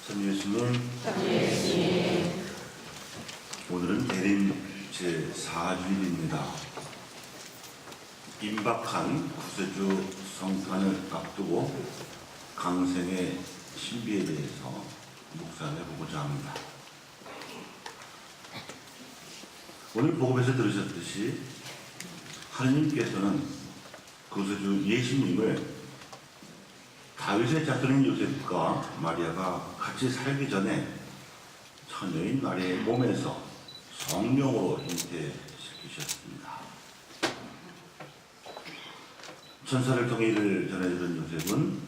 참 예수님, 오늘은 대림 제4주일입니다. 임박한 구세주 성탄을 앞두고 강생의 신비에 대해서 묵상해보고자 합니다. 오늘 복음에서 들으셨듯이 하느님께서는 구세주 예수님을 다윗의 자손인 요셉과 마리아가 같이 살기 전에 처녀인 마리아의 몸에서 성령으로 잉태시키셨습니다. 천사를 통해 이를 전해들은 요셉은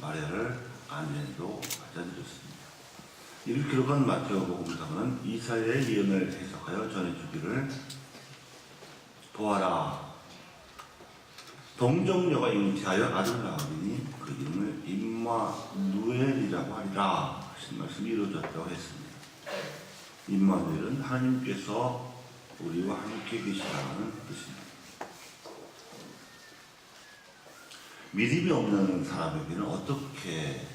마리아를 아내로 맞아들였습니다. 이를 기록한 마태복음서는 이사야의 예언을 해석하여 전해주기를 보아라, 동정녀가 잉태하여 아들을 낳으리니 그 이름을 임마누엘이라고 하리라 하신 말씀이 이루어졌다고 했습니다. 임마누엘은 하나님께서 우리와 함께 계시다는 뜻입니다. 믿음이 없는 사람에게는 어떻게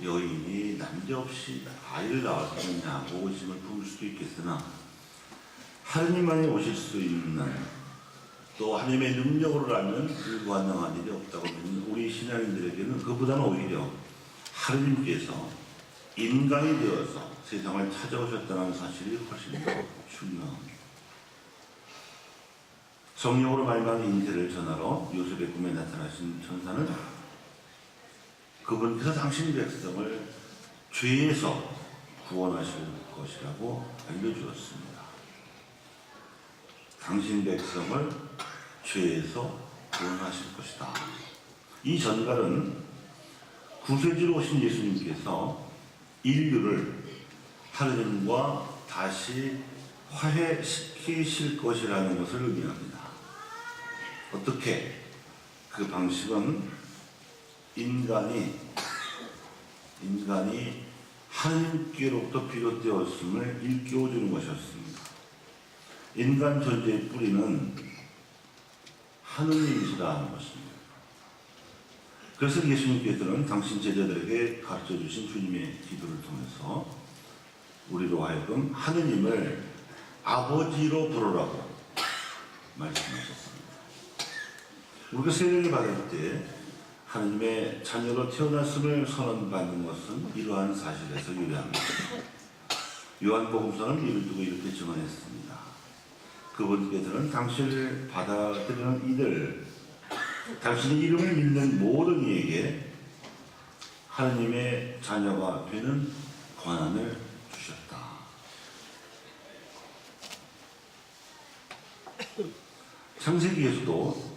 여인이 남자없이 아이를 낳을 수 있느냐고 의심을 품을 수도 있겠으나 하느님만이 오실 수 있는, 또 하나님의 능력으로 알면 불가능한 일이 없다고 믿는 우리 신앙인들에게는 그보다는 오히려 하느님께서 인간이 되어서 세상을 찾아오셨다는 사실이 훨씬 더 중요합니다. 성령으로 말미암은 잉태를 전하러 요셉의 꿈에 나타나신 천사는 그분께서 당신 백성을 죄에서 구원하실 것이라고 알려주었습니다. 당신 백성을 죄에서 구원하실 것이다. 이 전갈은 구세주로 오신 예수님께서 인류를 하느님과 다시 화해시키실 것이라는 것을 의미합니다. 어떻게? 그 방식은 인간이 하느님께로부터 비롯되었음을 일깨워주는 것이었습니다. 인간 존재의 뿌리는 하느님이시라는 것입니다. 그래서 예수님께서는 당신 제자들에게 가르쳐주신 주님의 기도를 통해서 우리로 하여금 하느님을 아버지로 부르라고 말씀하셨습니다. 우리가 세례를 받을 때 하느님의 자녀로 태어났음을 선언받는 것은 이러한 사실에서 유래합니다. 요한복음서는 이를 두고 이렇게 증언했습니다. 그분께서는 당신을 받아들이는 이들, 당신의 이름을 믿는 모든 이에게 하느님의 자녀가 되는 권한을 주셨다. 창세기에서도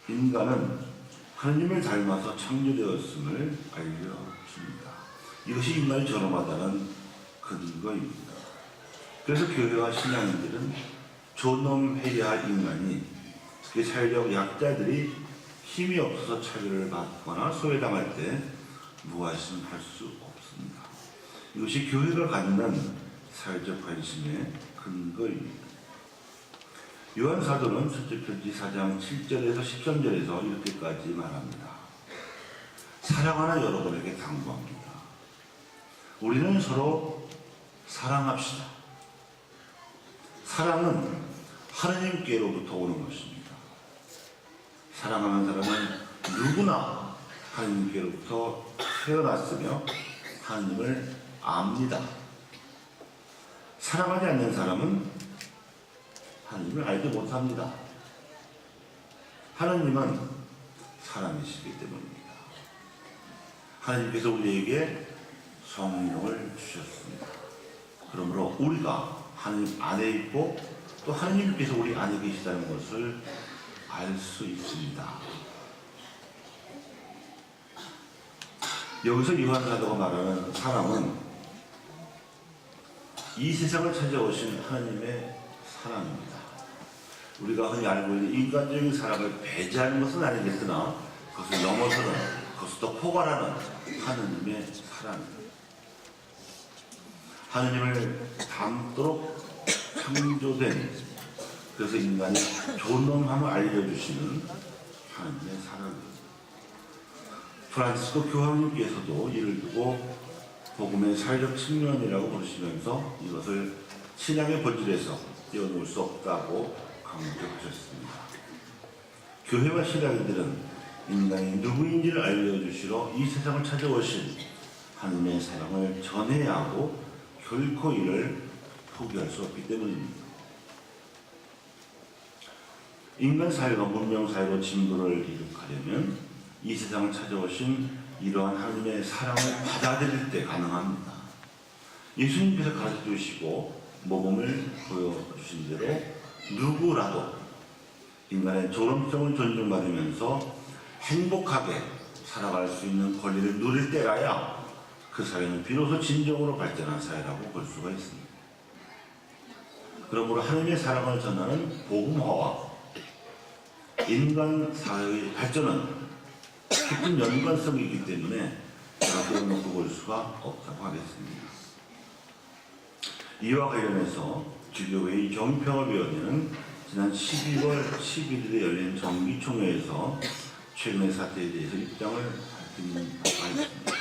인간은 하느님을 닮아서 창조되었음을 알려줍니다. 이것이 인간이 존엄하다는 근거입니다. 그래서 교회와 신앙인들은 존엄해야 할 인간이, 특히 사회적 약자들이 힘이 없어서 차별을 받거나 소외당할 때 무엇이든 할 수 없습니다. 이것이 교회가 갖는 사회적 관심의 근거입니다. 요한 사도는 첫째 편지 4장 7절에서 13절에서 이렇게까지 말합니다. 사랑하는 여러분에게 당부합니다. 우리는 서로 사랑합시다. 사랑은 하느님께로부터 오는 것입니다. 사랑하는 사람은 누구나 하느님께로부터 태어났으며 하느님을 압니다. 사랑하지 않는 사람은 하느님을 알지 못합니다. 하느님은 사랑이시기 때문입니다. 하느님께서 우리에게 성령을 주셨습니다. 그러므로 우리가 하느님 안에 있고 또 하느님께서 우리 안에 계시다는 것을 알 수 있습니다. 여기서 요한 사도가 말하는 사랑은 이 세상을 찾아오신 하느님의 사랑입니다. 우리가 흔히 알고 있는 인간적인 사랑을 배제하는 것은 아니겠으나 그것을 넘어서는, 그것을 더 포괄하는 하느님의 사랑입니다. 하느님을 닮도록 창조된, 그래서 인간이 존엄함을 알려주시는 하느님의 사랑입니다. 프란시스코 교황님께서도 이를 두고 복음의 사회적 측면이라고 보시면서 이것을 신앙의 본질에서 떼어놓을 수 없다고 강조하셨습니다. 교회와 신앙인들은 인간이 누구인지를 알려주시러 이 세상을 찾아오신 하나님의 사랑을 전해야 하고 결코 이를 포기할 수 없기 때문입니다. 인간 사회가 문명 사회로 진보를 이룩하려면 이 세상을 찾아오신 이러한 하나님의 사랑을 받아들일 때 가능합니다. 예수님께서 가르쳐 주시고 모범을 보여주신 대로 누구라도 인간의 존엄성을 존중받으면서 행복하게 살아갈 수 있는 권리를 누릴 때라야 그 사회는 비로소 진정으로 발전한 사회라고 볼 수가 있습니다. 그러므로 하나님의 사랑을 전하는 복음화와 인간 사회의 발전은 깊은 연관성이 있기 때문에 제가 놓고 볼 수가 없다고 하겠습니다. 이와 관련해서 주교회의 정의평화위원회는 지난 12월 11일에 열린 정기총회에서 최근의 사태에 대해서 입장을 밝힌 바가 있습니다.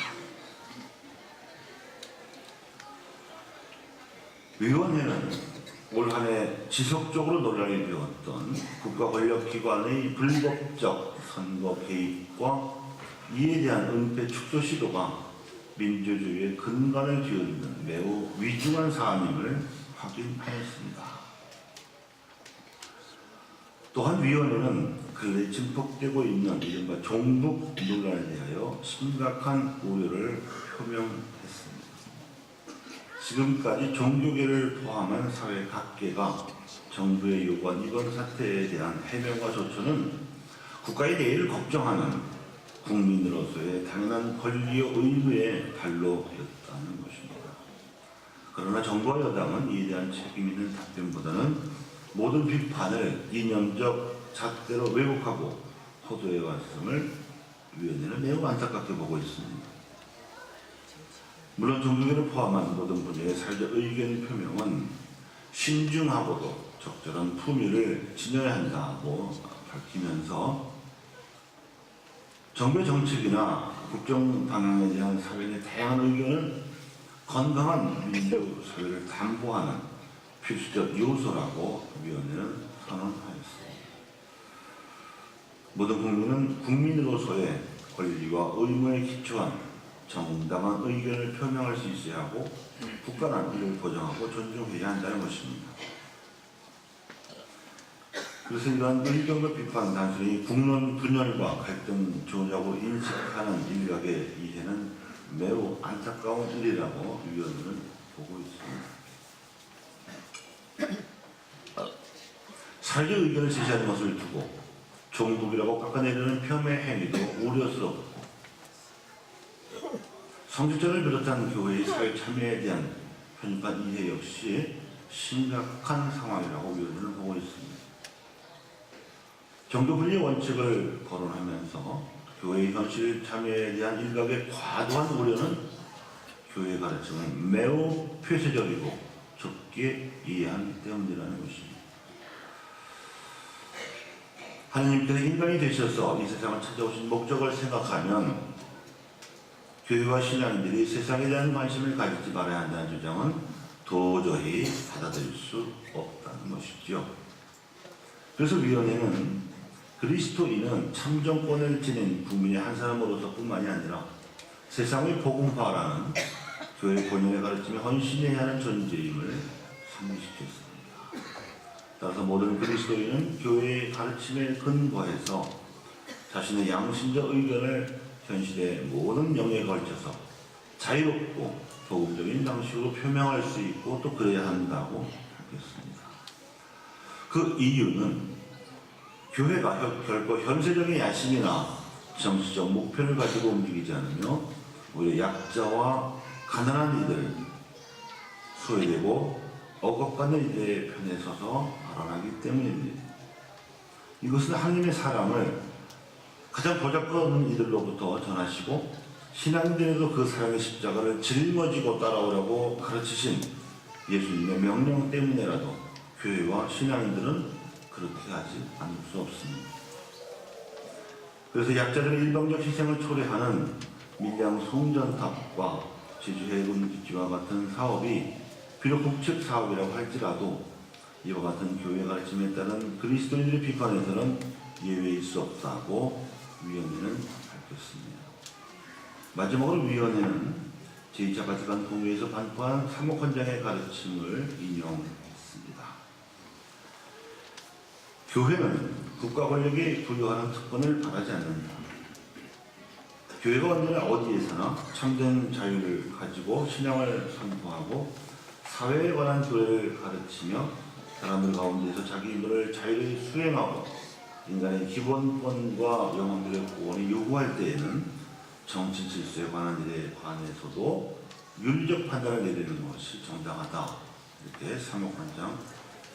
위원회는 올 한 해 지속적으로 논란이 되었던 국가 권력기관의 불법적 선거 개입과 이에 대한 은폐 축소 시도가 민주주의의 근간을 기울이는 매우 위중한 사안임을 확인하였습니다. 또한 위원회는 근래 증폭되고 있는 이른바 종북 논란에 대하여 심각한 우려를 표명했습니다. 지금까지 종교계를 포함한 사회 각계가 정부에 요구한 이번 사태에 대한 해명과 조처는 국가의 내일을 걱정하는 국민으로서의 당연한 권리와 의무의 발로였다는 것입니다. 그러나 정부와 여당은 이에 대한 책임 있는 답변보다는 모든 비판을 이념적 잣대로 왜곡하고 호도해 왔음을 위원회는 매우 안타깝게 보고 있습니다. 물론 종교계를 포함한 모든 분야의 사회적 의견 표명은 신중하고도 적절한 품위를 지녀야 한다고 밝히면서 정부의 정책이나 국정 방향에 대한 사회의 다양한 의견은 건강한 민주 사회를 담보하는 필수적 요소라고 위원회는 선언하였습니다. 모든 국민은 국민으로서의 권리와 의무에 기초한 정당한 의견을 표명할 수 있어야 하고 국가는 이를 보장하고 존중해야 한다는 것입니다. 그래서 이러한 의견과 비판 단순히 국론 분열과 갈등 조작으로 인식하는 일각의 이해는 매우 안타까운 일이라고 위원회는 보고 있습니다. 사회적 의견을 제시하는 것을 두고 종북이라고 깎아내리는 폄훼 행위도 우려스럽고 성직자를 비롯한 교회의 사회 참여에 대한 편협한 이해 역시 심각한 상황이라고 위원회는 보고 있습니다. 종교분리 원칙을 거론하면서 교회의 현실 참여에 대한 일각의 과도한 우려는 교회의 가르침을 매우 폐쇄적이고 좁게 이해하기 때문이라는 것입니다. 하나님께서 인간이 되셔서 이 세상을 찾아오신 목적을 생각하면 교회와 신앙인들이 세상에 대한 관심을 가지지 말아야 한다는 주장은 도저히 받아들일 수 없다는 것이죠. 그래서 위원회는 그리스도인은 참정권을 지닌 국민의 한 사람으로서 뿐만이 아니라 세상의 복음화라는 교회 본연의 가르침에 헌신해야 하는 존재임을 상기시켰습니다. 따라서 모든 그리스도인은 교회의 가르침에 근거해서 자신의 양심적 의견을 현실의 모든 영역에 걸쳐서 자유롭고 복음적인 방식으로 표명할 수 있고 또 그래야 한다고 하겠습니다. 그 이유는 교회가 결코 현세적인 야심이나 정치적 목표를 가지고 움직이지 않으며 오히려 약자와 가난한 이들, 소외되고 억압받는 이들의 편에 서서 발언하기 때문입니다. 이것은 하나님의 사랑을 가장 보잘것없는 이들로부터 전하시고 신앙인들에도 그 사랑의 십자가를 짊어지고 따라오라고 가르치신 예수님의 명령 때문에라도 교회와 신앙인들은 그렇게 하지 않을 수 없습니다. 그래서 약자들의 일방적 희생을 초래하는 밀양 송전탑과 제주 해군 기지와 같은 사업이 비록 국책 사업이라고 할지라도 이와 같은 교회 가르침에 따른 그리스도인들의 비판에서는 예외일 수 없다고 위원회는 밝혔습니다. 마지막으로 위원회는 제2차 바티칸 공회에서 반포한 사목헌장의 가르침을 인용했습니다. 교회는 국가 권력이 부여하는 특권을 바라지 않는다. 교회가 언제나 어디에서나 참된 자유를 가지고 신앙을 선포하고 사회에 관한 교회를 가르치며 사람들 가운데서 자기 인도를 자유를 수행하고 인간의 기본권과 영혼들의 구원을 요구할 때에는 정치 질서에 관한 일에 관해서도 윤리적 판단을 내리는 것이 정당하다. 이렇게 사목헌장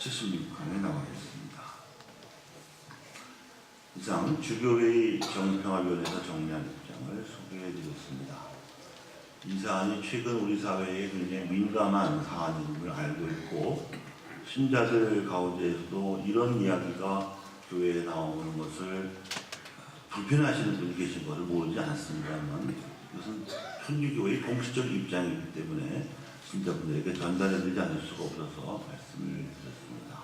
76항에 나와 있습니다. 이상 주교회의 정의평화위원회에서 정리한 입장을 소개해드렸습니다. 이 사안이 최근 우리 사회에 굉장히 민감한 사안임을 알고 있고 신자들 가운데에서도 이런 이야기가 교회에 나오는 것을 불편해하시는 분이 계신 것을 모르지 않습니다만 이것은 천주교회의 공식적 입장이기 때문에 신자분들에게 전달해드리지 않을 수가 없어서 말씀을 드렸습니다.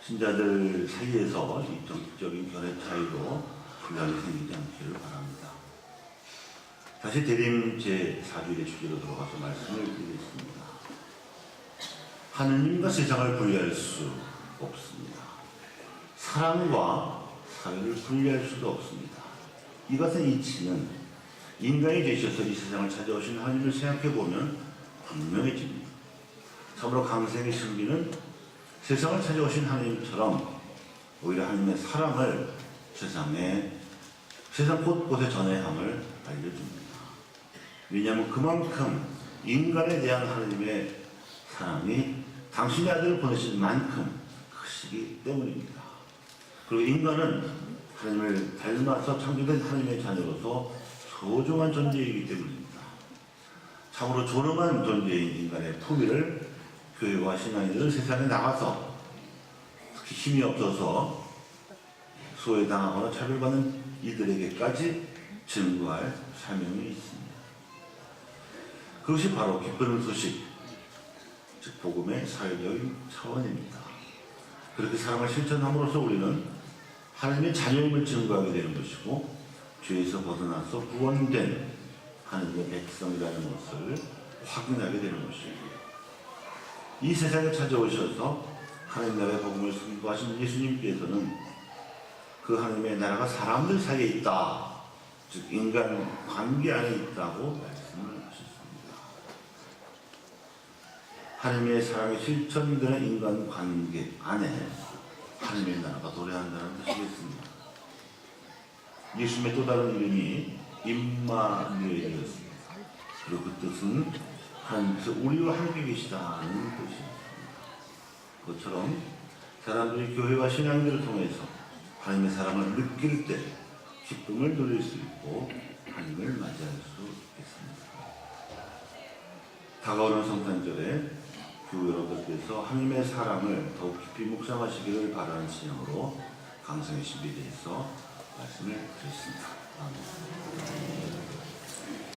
신자들 사이에서 이 정치적인 견해 차이로 분란이 생기지 않기를 바랍니다. 다시 대림 제4주일의 주제로 들어가서 말씀을 드리겠습니다. 하느님과 세상을 분리할 수 없습니다. 사람과 사회를 분리할 수도 없습니다. 이 같은 이치는 인간이 되셔서 이 세상을 찾아오신 하나님을 생각해보면 분명해집니다. 참으로 강생의 신비는 세상을 찾아오신 하나님처럼 오히려 하나님의 사랑을 세상 곳곳에 전해함을 알려줍니다. 왜냐하면 그만큼 인간에 대한 하나님의 사랑이 당신의 아들을 보내신 만큼 크시기 때문입니다. 그리고 인간은 하나님을 닮아서 창조된 하나님의 자녀로서 소중한 존재이기 때문입니다. 참으로 존엄한 존재인 인간의 품위를 교회와 신앙인들은 세상에 나가서 특히 힘이 없어서 소외당하거나 차별받는 이들에게까지 증거할 사명이 있습니다. 그것이 바로 기쁜 소식, 즉 복음의 사회적인 차원입니다. 그렇게 사랑을 실천함으로써 우리는 하나님의 자녀임을 증거하게 되는 것이고 죄에서 벗어나서 구원된 하나님의 백성이라는 것을 확인하게 되는 것입니다. 이 세상에 찾아오셔서 하나님 나라의 복음을 선포하신 예수님께서는 그 하나님의 나라가 사람들 사이에 있다, 즉 인간 관계 안에 있다고 말씀을 하셨습니다. 하나님의 사랑이 실천되는 인간 관계 안에 하나님의 나라가 도래한다는 뜻이겠습니다. 예수님의 또 다른 이름이 임마누엘이었습니다. 그리고 그 뜻은 하나님께서 우리와 함께 계시다는 뜻입니다. 그것처럼 사람들이 교회와 신앙들을 통해서 하나님의 사랑을 느낄 때 기쁨을 누릴 수 있고 하나님을 맞이할 수 있겠습니다. 다가오는 성탄절에 교회 여러분들께서 하나님의 사랑을 더욱 깊이 묵상하시기를 바라는 신앙으로 강성의 신비에 대해서 말씀을 드렸습니다. 아멘.